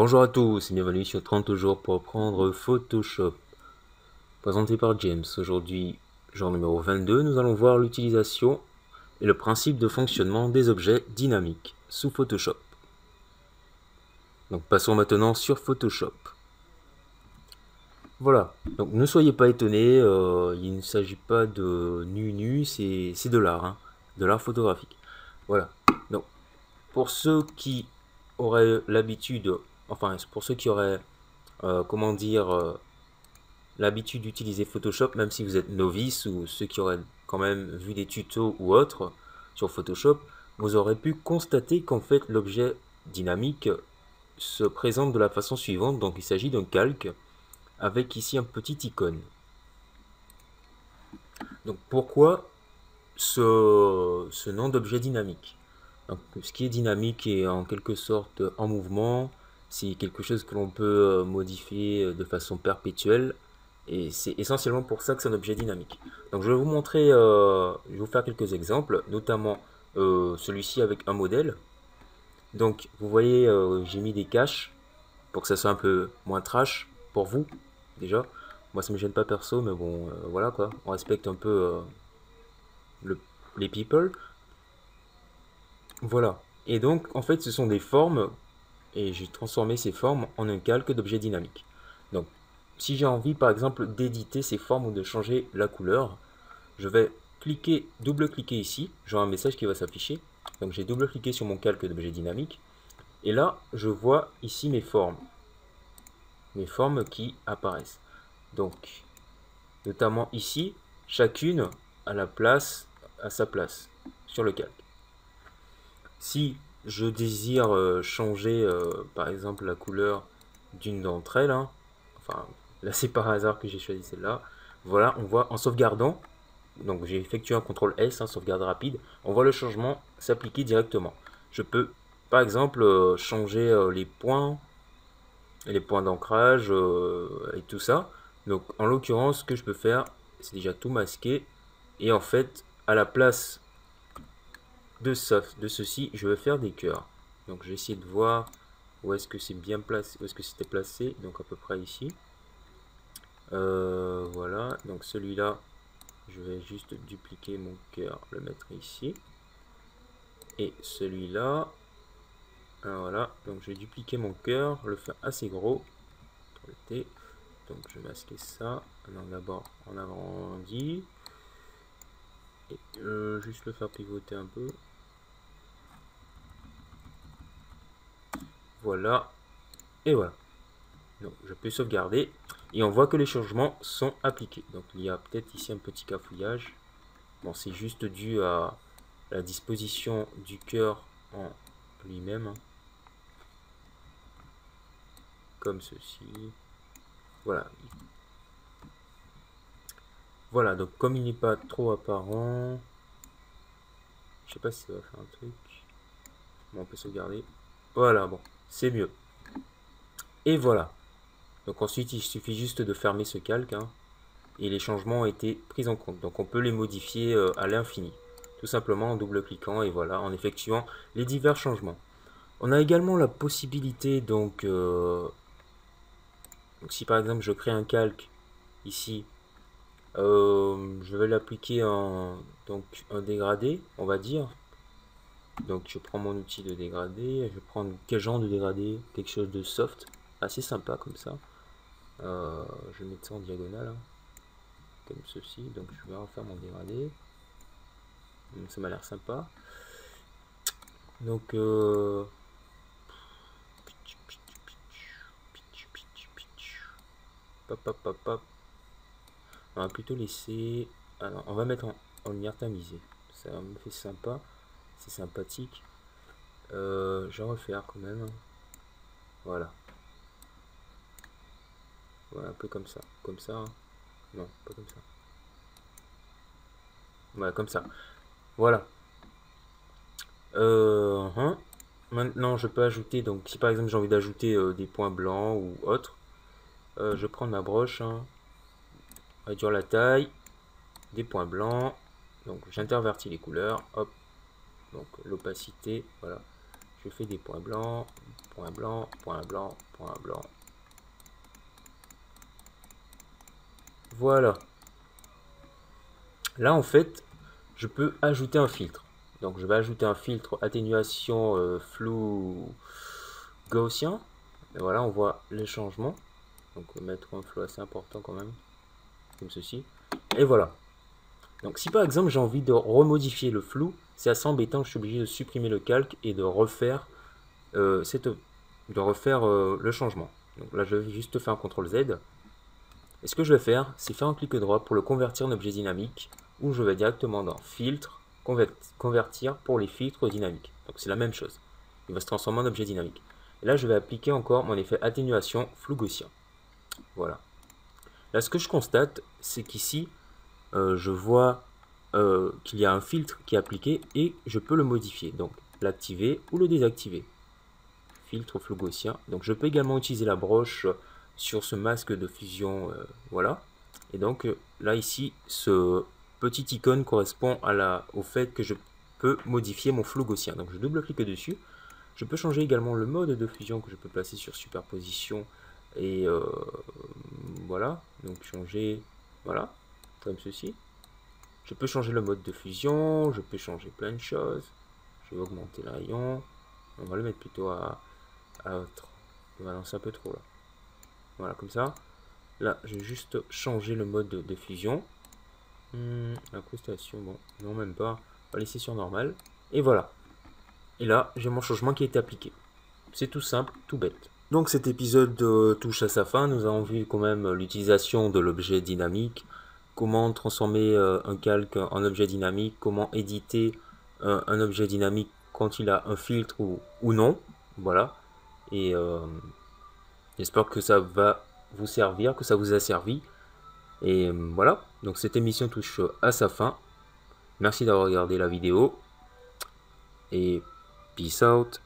Bonjour à tous et bienvenue sur 30 jours pour apprendre Photoshop. Présenté par James. Aujourd'hui, jour numéro 22, nous allons voir l'utilisation et le principe de fonctionnement des objets dynamiques sous Photoshop. Donc passons maintenant sur Photoshop. Voilà, donc ne soyez pas étonnés, il ne s'agit pas de nu, c'est de l'art, de l'art photographique. Voilà, donc pour ceux qui auraient l'habitude, enfin pour ceux qui auraient, l'habitude d'utiliser Photoshop, même si vous êtes novice ou ceux qui auraient quand même vu des tutos ou autres sur Photoshop, vous aurez pu constater qu'en fait l'objet dynamique se présente de la façon suivante. Donc il s'agit d'un calque avec ici un petit icône. Donc pourquoi ce nom d'objet dynamique? Donc, ce qui est dynamique est en quelque sorte en mouvement, c'est quelque chose que l'on peut modifier de façon perpétuelle, et c'est essentiellement pour ça que c'est un objet dynamique. Donc je vais vous montrer, je vais vous faire quelques exemples, notamment celui-ci avec un modèle. Donc vous voyez, j'ai mis des caches pour que ça soit un peu moins trash pour vous, déjà. Moi ça me gêne pas perso, mais bon, voilà quoi, on respecte un peu les people. Voilà. Et donc, en fait, ce sont des formes, et j'ai transformé ces formes en un calque d'objets dynamiques. Donc, si j'ai envie, par exemple, d'éditer ces formes ou de changer la couleur, je vais cliquer, double-cliquer ici, j'aurai un message qui va s'afficher. Donc, j'ai double-cliqué sur mon calque d'objets dynamiques, et là, je vois ici mes formes qui apparaissent. Donc, notamment ici, chacune à sa place sur le calque. Si je désire changer par exemple la couleur d'une d'entre elles, enfin là c'est par hasard que j'ai choisi celle-là, voilà, on voit en sauvegardant, donc j'ai effectué un CTRL S, sauvegarde rapide, on voit le changement s'appliquer directement. Je peux par exemple changer les points d'ancrage et tout ça. Donc en l'occurrence, ce que je peux faire, c'est déjà tout masquer, et en fait à la place de ceci, je vais faire des cœurs. Donc je vais essayer de voir où est-ce que c'est bien placé, où est-ce que c'était placé, donc à peu près ici. Voilà, donc celui-là, je vais juste dupliquer mon cœur, le mettre ici. Et celui-là, voilà, donc je vais dupliquer mon cœur, le faire assez gros. Donc je vais masquer ça. Alors d'abord on agrandit. Et juste le faire pivoter un peu. Voilà. Et voilà. Donc je peux sauvegarder. Et on voit que les changements sont appliqués. Donc il y a peut-être ici un petit cafouillage. Bon, c'est juste dû à la disposition du cœur en lui-même. Comme ceci. Voilà. Voilà, donc comme il n'est pas trop apparent, je sais pas si ça va faire un truc. Bon, on peut sauvegarder. Voilà, bon, c'est mieux. Et voilà. Donc ensuite, il suffit juste de fermer ce calque, et les changements ont été pris en compte. Donc on peut les modifier à l'infini, tout simplement en double-cliquant, et voilà, en effectuant les divers changements. On a également la possibilité, donc si par exemple je crée un calque ici, je vais l'appliquer en donc un dégradé, on va dire. Donc je prends mon outil de dégradé, je vais prendre quel genre de dégradé, quelque chose de soft, assez sympa comme ça. Je vais mettre ça en diagonale, comme ceci. Donc je vais refaire mon dégradé. Donc, ça m'a l'air sympa. Donc on va plutôt laisser. Alors, on va mettre en lumière tamisée. Ça me fait sympa, c'est sympathique. Je vais refaire quand même. Voilà. Voilà, un peu comme ça. Comme ça. Non, pas comme ça. Voilà, comme ça. Voilà. Maintenant, je peux ajouter, donc si par exemple j'ai envie d'ajouter des points blancs ou autre, je prends ma broche, réduire la taille, des points blancs, donc j'intervertis les couleurs, hop, donc l'opacité, voilà, je fais des points blancs, point blanc, point blanc, point blanc. Voilà. Là, en fait, je peux ajouter un filtre. Donc, je vais ajouter un filtre atténuation flou gaussien. Et voilà, on voit les changements. Donc, on va mettre un flou assez important quand même, comme ceci. Et voilà. Donc, si par exemple j'ai envie de remodifier le flou, c'est assez embêtant. Je suis obligé de supprimer le calque et de refaire le changement. Donc là, je vais juste faire un CTRL Z. Et ce que je vais faire, c'est faire un clic droit pour le convertir en objet dynamique, où je vais directement dans Filtre, convertir pour les filtres dynamiques. Donc c'est la même chose. Il va se transformer en objet dynamique. Et là, je vais appliquer encore mon effet atténuation flou gaussien. Voilà. Là, ce que je constate, c'est qu'ici, je vois qu'il y a un filtre qui est appliqué et je peux le modifier. Donc l'activer ou le désactiver. Filtre flou gaussien. Donc je peux également utiliser la broche sur ce masque de fusion, voilà. Et donc là ici, ce petit icône correspond au fait que je peux modifier mon flou gaussien. Donc je double-clique dessus. Je peux changer également le mode de fusion que je peux placer sur superposition et voilà. Donc changer, voilà, comme ceci. Je peux changer le mode de fusion, je peux changer plein de choses. Je vais augmenter le rayon. On va le mettre plutôt à autre. On va lancer un peu trop là. Voilà, comme ça. Là, je vais juste changer le mode de fusion. Incrustation, bon, non, même pas. On va laisser sur normal. Et voilà. Et là, j'ai mon changement qui a été appliqué. C'est tout simple, tout bête. Donc cet épisode touche à sa fin. Nous avons vu quand même l'utilisation de l'objet dynamique, comment transformer un calque en objet dynamique, comment éditer un objet dynamique quand il a un filtre ou non. Voilà. Et j'espère que ça va vous servir, que ça vous a servi. Et voilà, donc cette émission touche à sa fin. Merci d'avoir regardé la vidéo. Et peace out.